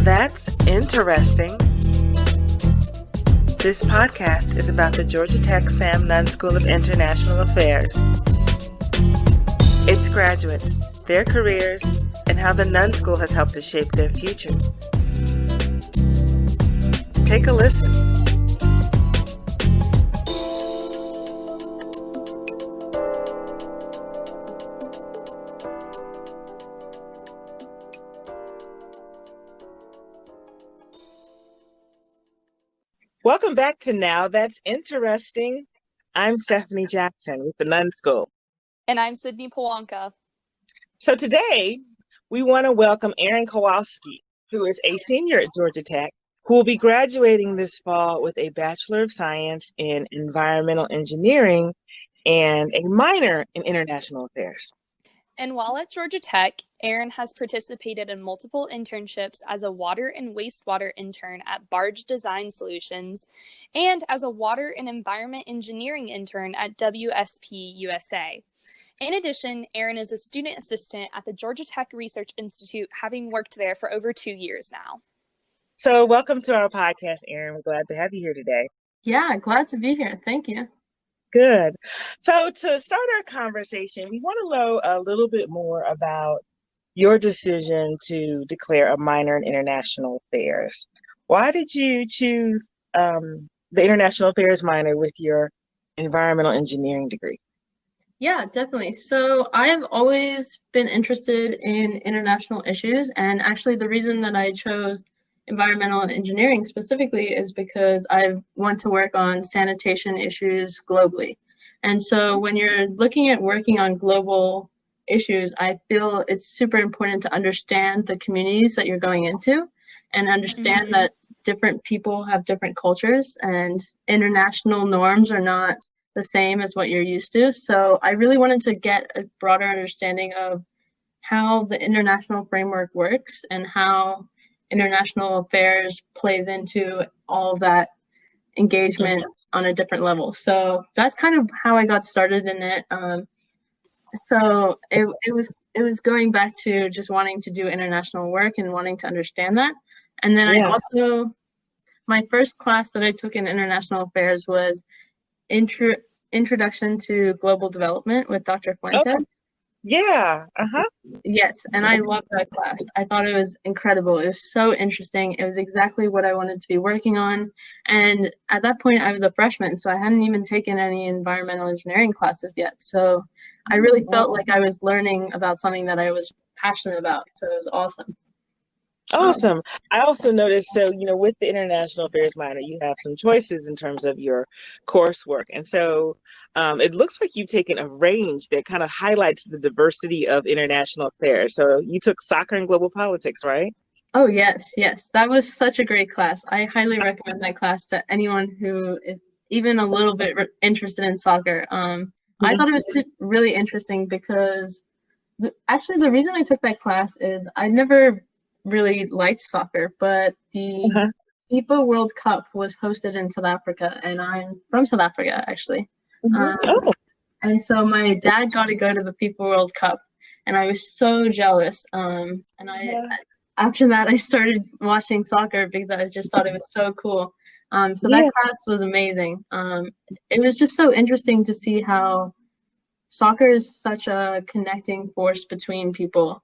that's interesting. This podcast is about the Georgia Tech Sam Nunn School of International Affairs. Its graduates, their careers, and how the Nunn School has helped to shape their future. Take a listen. Welcome back to Now That's Interesting. I'm Stephanie Jackson with the Nunn School. And I'm Sydney Pawanka. So today, we want to welcome Erin Kowalsky, who is a senior at Georgia Tech, who will be graduating this fall with a Bachelor of Science in Environmental Engineering and a minor in International Affairs. And while at Georgia Tech, Erin has participated in multiple internships as a water and wastewater intern at Barge Design Solutions and as a water and environment engineering intern at WSP USA. In addition, Erin is a student assistant at the Georgia Tech Research Institute, having worked there for over 2 years now. So welcome to our podcast, Erin. We're glad to have you here today. Yeah, glad to be here. Thank you. Good. So to start our conversation, we want to know a little bit more about your decision to declare a minor in international affairs. Why did you choose the international affairs minor with your environmental engineering degree? Yeah, definitely. So I've always been interested in international issues, and actually the reason that I chose environmental engineering specifically is because I want to work on sanitation issues globally. And so when you're looking at working on global issues, I feel it's super important to understand the communities that you're going into and understand that different people have different cultures and international norms are not the same as what you're used to. So I really wanted to get a broader understanding of how the international framework works and how international affairs plays into all of that engagement on a different level. So that's kind of how I got started in it. So it was going back to just wanting to do international work and wanting to understand that. And then I also, my first class that I took in international affairs was Introduction to Global Development with Dr. Fuentes. Okay. Yeah. Yes, and I loved that class. I thought it was incredible. It was so interesting. It was exactly what I wanted to be working on. And at that point, I was a freshman, so I hadn't even taken any environmental engineering classes yet. So I really felt like I was learning about something that I was passionate about. So it was awesome. Awesome. I also noticed, so, with the international affairs minor, you have some choices in terms of your coursework. And so it looks like you've taken a range that kind of highlights the diversity of international affairs. So you took soccer and global politics, right? Oh, yes. That was such a great class. I highly recommend that class to anyone who is even a little bit interested in soccer. I thought it was really interesting because actually the reason I took that class is I never really liked soccer, but the FIFA World Cup was hosted in South Africa, and I'm from South Africa actually. And so my dad got to go to the FIFA World Cup, and I was so jealous. After that, I started watching soccer because I just thought it was so cool. So that class was amazing. It was just so interesting to see how soccer is such a connecting force between people,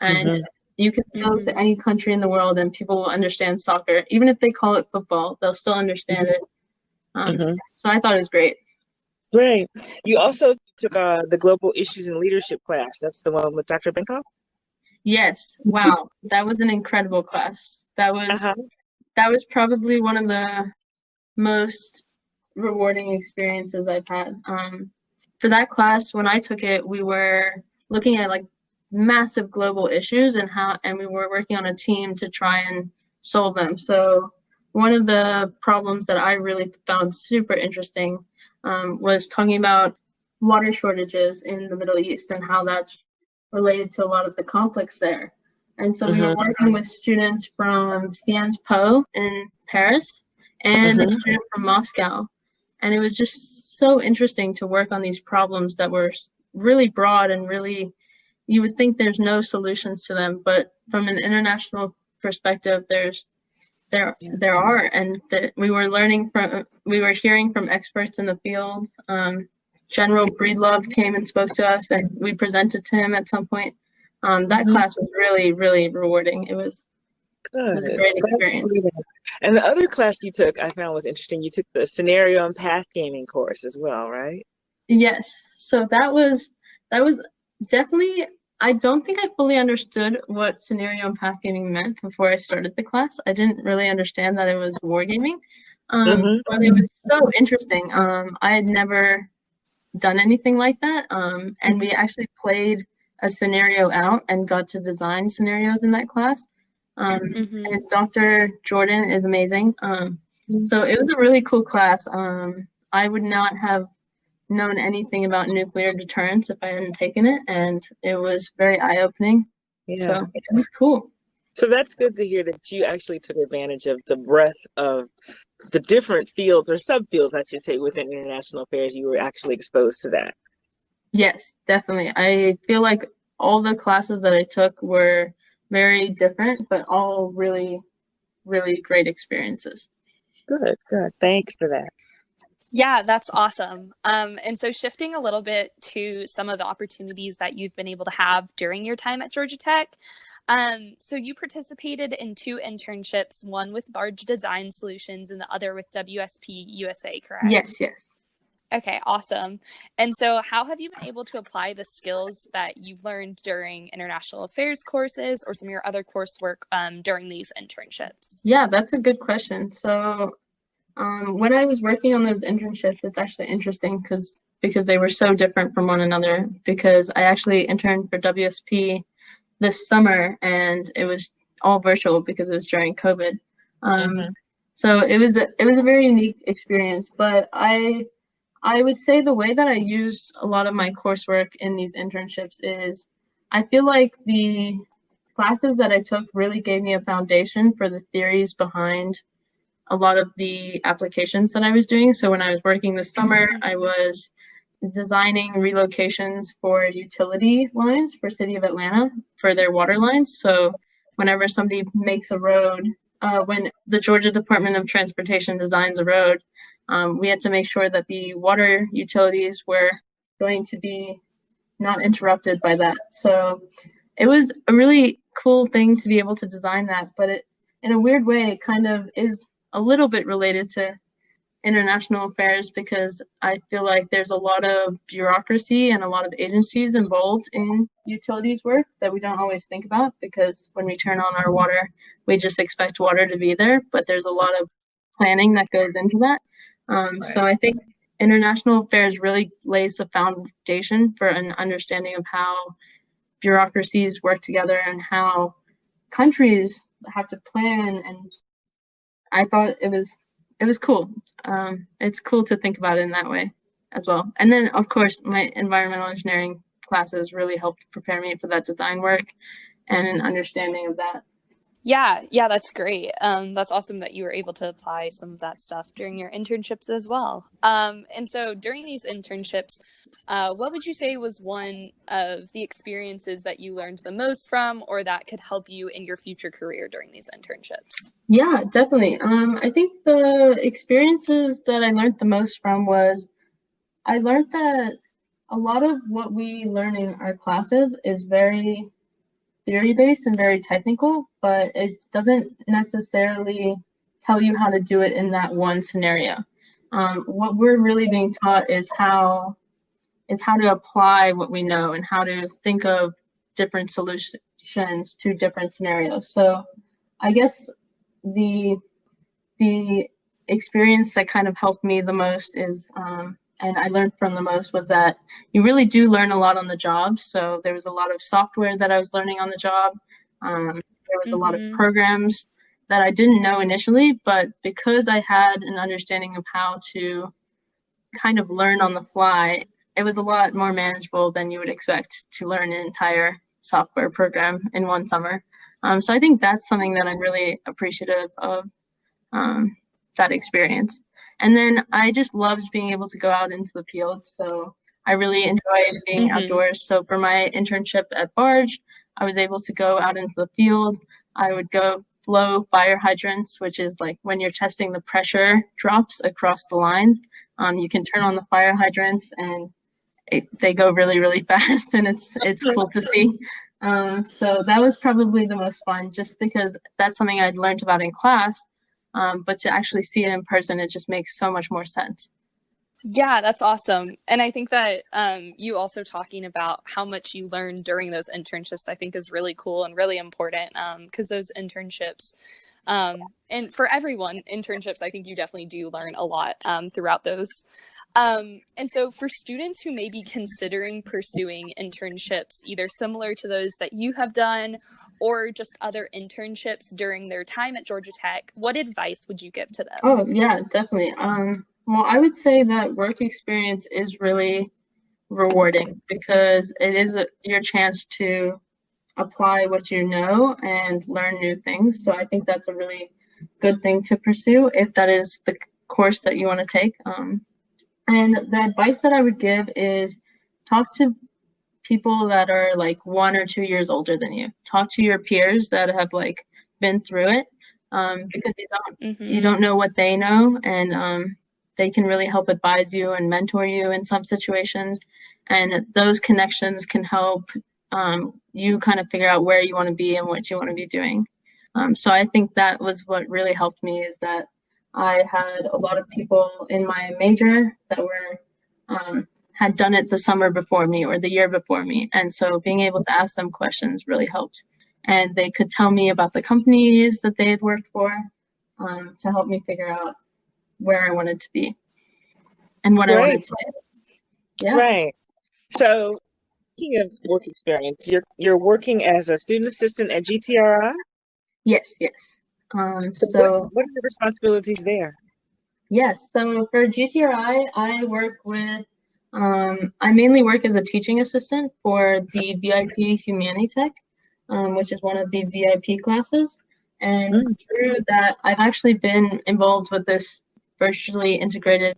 and you can go to any country in the world and people will understand soccer. Even if they call it football, they'll still understand it. So I thought it was great. Great. You also took the Global Issues and Leadership class. That's the one with Dr. Benkoff? Yes. Wow. That was an incredible class. That was probably one of the most rewarding experiences I've had. For that class, when I took it, we were looking at massive global issues and we were working on a team to try and solve them. So one of the problems that I really found super interesting was talking about water shortages in the Middle East and how that's related to a lot of the conflicts there. And so we were working with students from Sciences Po in Paris and a student from Moscow. And it was just so interesting to work on these problems that were really broad and really, you would think there's no solutions to them, but from an international perspective there are, and that we were hearing from experts in the field. General Breedlove came and spoke to us, and we presented to him at some point. That class was really, really rewarding. It was a great experience. And the other class you took, I found was interesting. You took the scenario and path gaming course as well, right? Yes. So that was definitely, I don't think I fully understood what scenario and path gaming meant before I started the class. I didn't really understand that it was wargaming. But it was so interesting. I had never done anything like that. And we actually played a scenario out and got to design scenarios in that class. And Dr. Jordan is amazing. So it was a really cool class. I would not have known anything about nuclear deterrence if I hadn't taken it, and it was very eye-opening. Yeah. So it was cool. So that's good to hear that you actually took advantage of the breadth of the different fields or subfields, I should say, within international affairs. You were actually exposed to that. Yes, definitely. I feel like all the classes that I took were very different, but all really, really great experiences. Good. Thanks for that. Yeah, that's awesome. And so shifting a little bit to some of the opportunities that you've been able to have during your time at Georgia Tech. So you participated in 2 internships, one with Barge Design Solutions and the other with WSP USA, correct? Yes. Okay, awesome. And so how have you been able to apply the skills that you've learned during international affairs courses or some of your other coursework during these internships? Yeah, that's a good question. So when I was working on those internships, it's actually interesting because they were so different from one another, because I actually interned for WSP this summer, and it was all virtual because it was during COVID. So it was a very unique experience, but I would say the way that I used a lot of my coursework in these internships is I feel like the classes that I took really gave me a foundation for the theories behind a lot of the applications that I was doing. So when I was working this summer, I was designing relocations for utility lines for City of Atlanta for their water lines. So whenever somebody makes a road, when the Georgia Department of Transportation designs a road, we had to make sure that the water utilities were going to be not interrupted by that. So it was a really cool thing to be able to design that, but it, in a weird way, it kind of is a little bit related to international affairs, because I feel like there's a lot of bureaucracy and a lot of agencies involved in utilities work that we don't always think about, because when we turn on our water, we just expect water to be there, but there's a lot of planning that goes into that. So I think international affairs really lays the foundation for an understanding of how bureaucracies work together and how countries have to plan, and I thought it was cool. It's cool to think about it in that way as well. And then, of course, my environmental engineering classes really helped prepare me for that design work and an understanding of that. Yeah, that's great. That's awesome that you were able to apply some of that stuff during your internships as well. And so during these internships, what would you say was one of the experiences that you learned the most from, or that could help you in your future career during these internships? Yeah, definitely. I think the experiences that I learned the most from was I learned that a lot of what we learn in our classes is very theory-based and very technical, but it doesn't necessarily tell you how to do it in that one scenario. What we're really being taught is how to apply what we know and how to think of different solutions to different scenarios. So I guess the experience that kind of helped me the most is, and I learned from the most, was that you really do learn a lot on the job. So there was a lot of software that I was learning on the job. There was a lot of programs that I didn't know initially, but because I had an understanding of how to kind of learn on the fly, it was a lot more manageable than you would expect to learn an entire software program in one summer. So I think that's something that I'm really appreciative of, that experience. And then I just loved being able to go out into the field. So I really enjoyed being outdoors. So for my internship at Barge, I was able to go out into the field. I would go flow fire hydrants, which is like when you're testing the pressure drops across the lines. You can turn on the fire hydrants and they go really, really fast, and it's cool to see. So that was probably the most fun, just because that's something I'd learned about in class, but to actually see it in person, it just makes so much more sense. Yeah, that's awesome. And I think that you also talking about how much you learned during those internships, I think is really cool and really important, because those internships, and for everyone, internships, I think you definitely do learn a lot throughout those. And so for students who may be considering pursuing internships, either similar to those that you have done or just other internships during their time at Georgia Tech, what advice would you give to them? Oh, yeah, definitely. Well, I would say that work experience is really rewarding because it is your chance to apply what you know and learn new things. So I think that's a really good thing to pursue if that is the course that you want to take. And the advice that I would give is talk to people that are like 1 or 2 years older than you. Talk to your peers that have like been through it, because you don't know what they know, and they can really help advise you and mentor you in some situations. And those connections can help you kind of figure out where you want to be and what you want to be doing. So I think that was what really helped me, is that I had a lot of people in my major that were had done it the summer before me or the year before me. And so being able to ask them questions really helped. And they could tell me about the companies that they had worked for, to help me figure out where I wanted to be and what I wanted to do. Yeah. Right. So speaking of work experience, you're working as a student assistant at Gtri? Yes. So what are the responsibilities there? Yes, so for GTRI, I work with, I mainly work as a teaching assistant for the VIP Humanitech, which is one of the VIP classes. And through that, I've actually been involved with this virtually integrated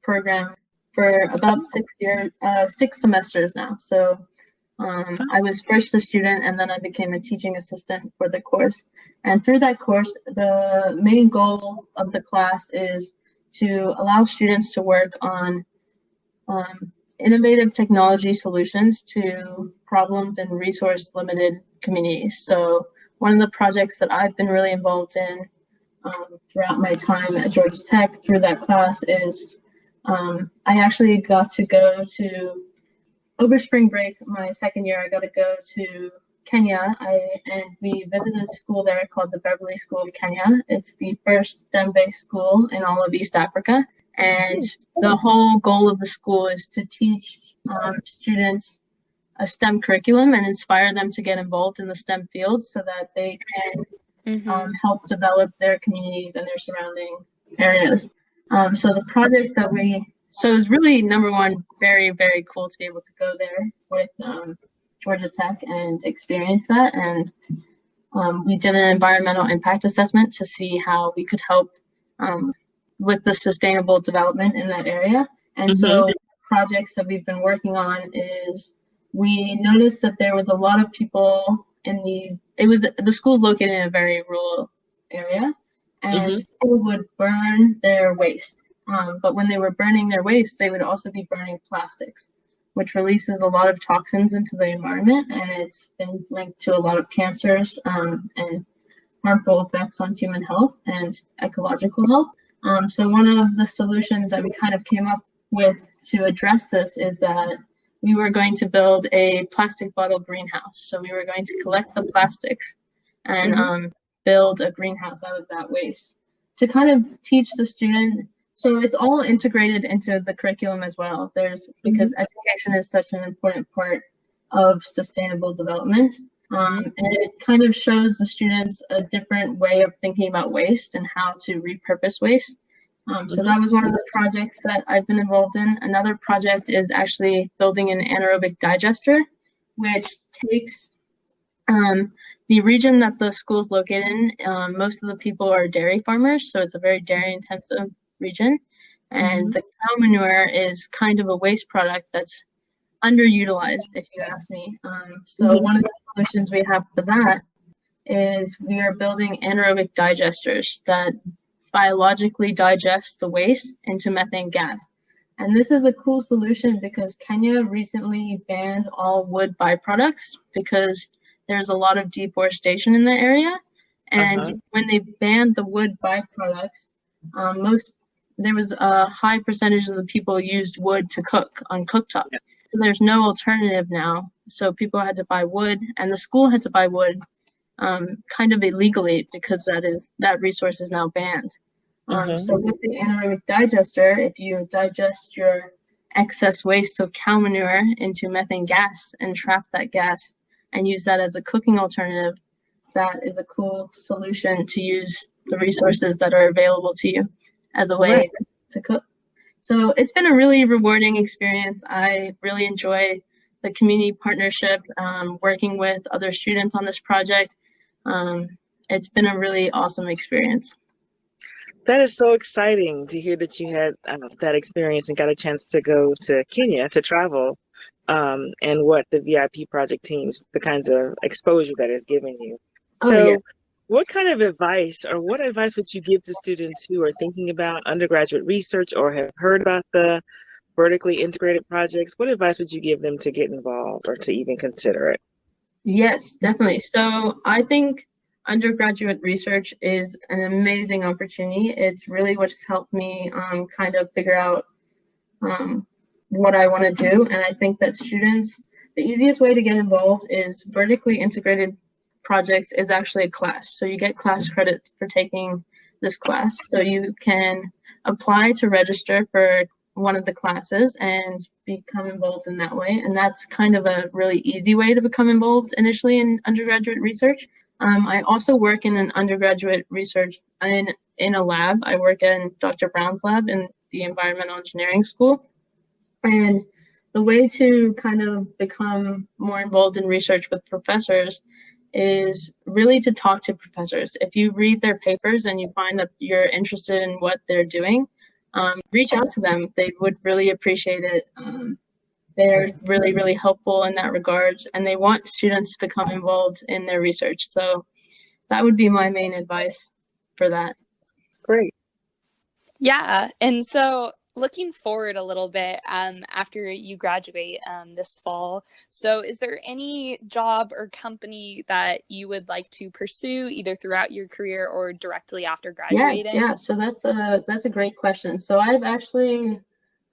program for about 6 semesters now. So I was first a student, and then I became a teaching assistant for the course. And through that course, the main goal of the class is to allow students to work on innovative technology solutions to problems in resource-limited communities. So one of the projects that I've been really involved in throughout my time at Georgia Tech through that class is I actually got to go to, over spring break, my second year, I got to go to Kenya, and we visited a school there called the Beverly School of Kenya. It's the first STEM-based school in all of East Africa. And the whole goal of the school is to teach students a STEM curriculum and inspire them to get involved in the STEM fields so that they can help develop their communities and their surrounding areas. So the project that so it was really, number one, very, very cool to be able to go there with Georgia Tech and experience that. And we did an environmental impact assessment to see how we could help with the sustainable development in that area. And so projects that we've been working on is we noticed that there was a lot of people in the school's located in a very rural area, and people would burn their waste. But when they were burning their waste, they would also be burning plastics, which releases a lot of toxins into the environment, and it's been linked to a lot of cancers and harmful effects on human health and ecological health. So one of the solutions that we kind of came up with to address this is that we were going to build a plastic bottle greenhouse. So we were going to collect the plastics and build a greenhouse out of that waste to kind of teach the student. So it's all integrated into the curriculum as well. Because education is such an important part of sustainable development. And it kind of shows the students a different way of thinking about waste and how to repurpose waste. So that was one of the projects that I've been involved in. Another project is actually building an anaerobic digester, which takes the region that the school is located in. Most of the people are dairy farmers, so it's a very dairy intensive region. And the cow manure is kind of a waste product that's underutilized, if you ask me. So one of the solutions we have for that is we are building anaerobic digesters that biologically digest the waste into methane gas. And this is a cool solution because Kenya recently banned all wood byproducts because there's a lot of deforestation in the area. And when they banned the wood byproducts, there was a high percentage of the people used wood to cook on cooktops. So there's no alternative now. So people had to buy wood, and the school had to buy wood kind of illegally because that resource is now banned. So with the anaerobic digester, if you digest your excess waste of cow manure into methane gas and trap that gas and use that as a cooking alternative, that is a cool solution to use the resources that are available to you as a way to cook. So it's been a really rewarding experience. I really enjoy the community partnership, working with other students on this project. It's been a really awesome experience. That is so exciting to hear that you had that experience and got a chance to go to Kenya to travel, and what the VIP project teams, the kinds of exposure that has given you. So what kind of advice, or what advice would you give to students who are thinking about undergraduate research or have heard about the vertically integrated projects? What advice would you give them to get involved or to even consider it? Yes, definitely. So I think undergraduate research is an amazing opportunity. It's really what's helped me kind of figure out what I want to do. And I think that students, the easiest way to get involved is vertically integrated projects is actually a class. So you get class credits for taking this class. So you can apply to register for one of the classes and become involved in that way. And that's kind of a really easy way to become involved initially in undergraduate research. I also work in an undergraduate research in a lab. I work in Dr. Brown's lab in the Environmental Engineering School. And the way to kind of become more involved in research with professors is really to talk to professors. If you read their papers and you find that you're interested in what they're doing, reach out to them. They would really appreciate it. They're really, really helpful in that regard, and they want students to become involved in their research. So that would be my main advice for that. Great. Yeah, and so looking forward a little bit after you graduate this fall, so is there any job or company that you would like to pursue either throughout your career or directly after graduating? Yes, so that's a great question. So I've actually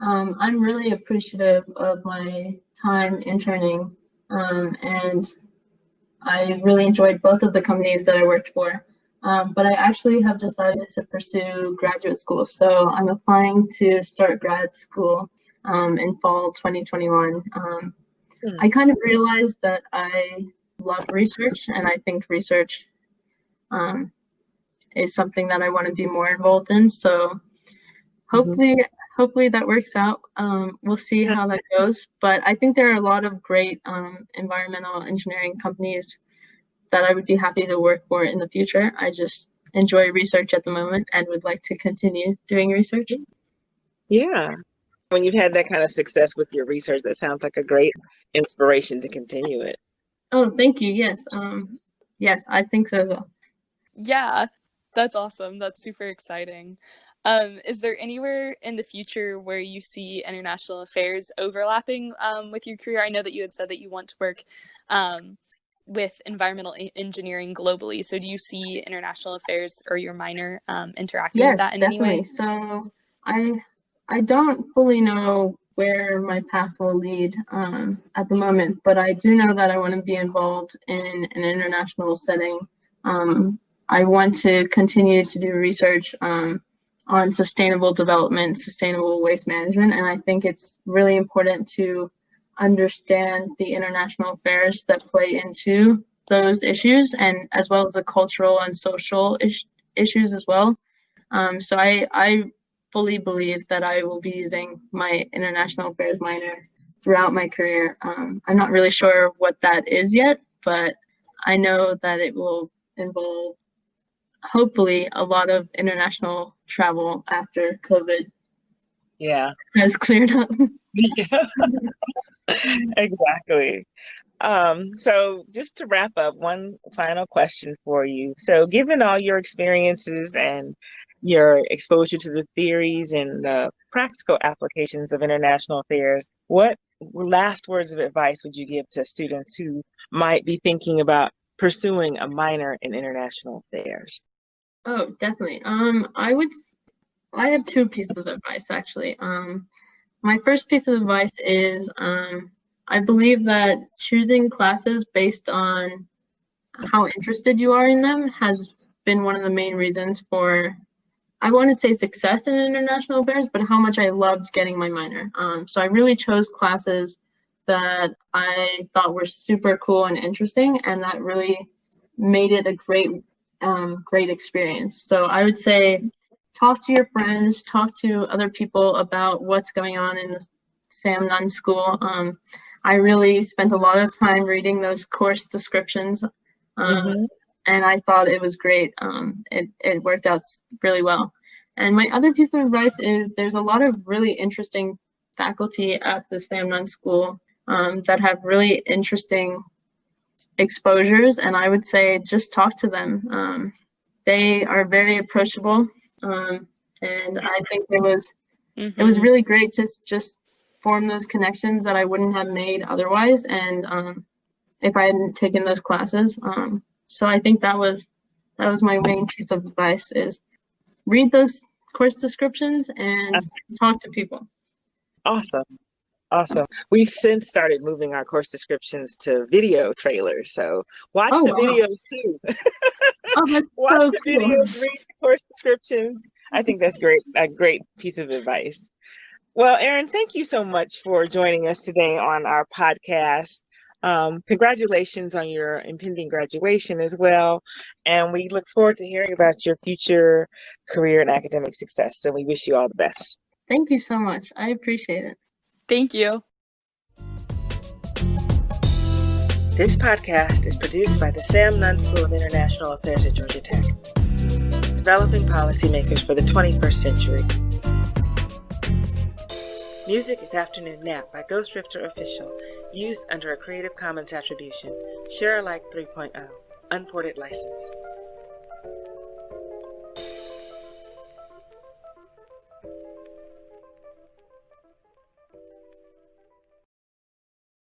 I'm really appreciative of my time interning, and I really enjoyed both of the companies that I worked for. But I actually have decided to pursue graduate school. So I'm applying to start grad school in fall 2021. I kind of realized that I love research, and I think research is something that I want to be more involved in. So hopefully that works out. We'll see how that goes. But I think there are a lot of great environmental engineering companies that I would be happy to work for in the future. I just enjoy research at the moment and would like to continue doing research. Yeah. When you've had that kind of success with your research, that sounds like a great inspiration to continue it. Oh, thank you. Yes. Yes, I think so as well. Yeah, that's awesome. That's super exciting. Is there anywhere in the future where you see international affairs overlapping with your career? I know that you had said that you want to work with environmental engineering globally. So do you see international affairs or your minor interacting with that in any way? So I don't fully know where my path will lead at the moment, but I do know that I want to be involved in an international setting. I want to continue to do research on sustainable development, sustainable waste management, and I think it's really important to understand the international affairs that play into those issues, and as well as the cultural and social issues as well. So I fully believe that I will be using my international affairs minor throughout my career. I'm not really sure what that is yet, but I know that it will involve hopefully a lot of international travel after COVID has cleared up. Yeah. Exactly. So just to wrap up, one final question for you. So given all your experiences and your exposure to the theories and the practical applications of international affairs, what last words of advice would you give to students who might be thinking about pursuing a minor in international affairs? Oh, definitely. I have two pieces of advice actually. My first piece of advice is I believe that choosing classes based on how interested you are in them has been one of the main reasons for, I want to say success in international affairs, but how much I loved getting my minor. So I really chose classes that I thought were super cool and interesting, and that really made it a great experience. So I would say talk to your friends, talk to other people about what's going on in the Sam Nunn School. I really spent a lot of time reading those course descriptions, Mhm. and I thought it was great. It worked out really well. And my other piece of advice is there's a lot of really interesting faculty at the Sam Nunn School that have really interesting exposures, and I would say just talk to them. They are very approachable, and I think it was really great to just form those connections that I wouldn't have made otherwise, and if I hadn't taken those classes. So I think that was my main piece of advice is read those course descriptions and talk to people. Awesome. Awesome. We've since started moving our course descriptions to video trailers. So watch Oh, the wow. videos too. Oh, that's Watch so the cool. videos, read the course descriptions. I think that's great, a great piece of advice. Well, Erin, thank you so much for joining us today on our podcast. Congratulations on your impending graduation as well. And we look forward to hearing about your future career and academic success. So we wish you all the best. Thank you so much. I appreciate it. Thank you. This podcast is produced by the Sam Nunn School of International Affairs at Georgia Tech, developing policymakers for the 21st century. Music is Afternoon Nap by Ghost Rifter Official, used under a Creative Commons Attribution, Share Alike 3.0, unported license.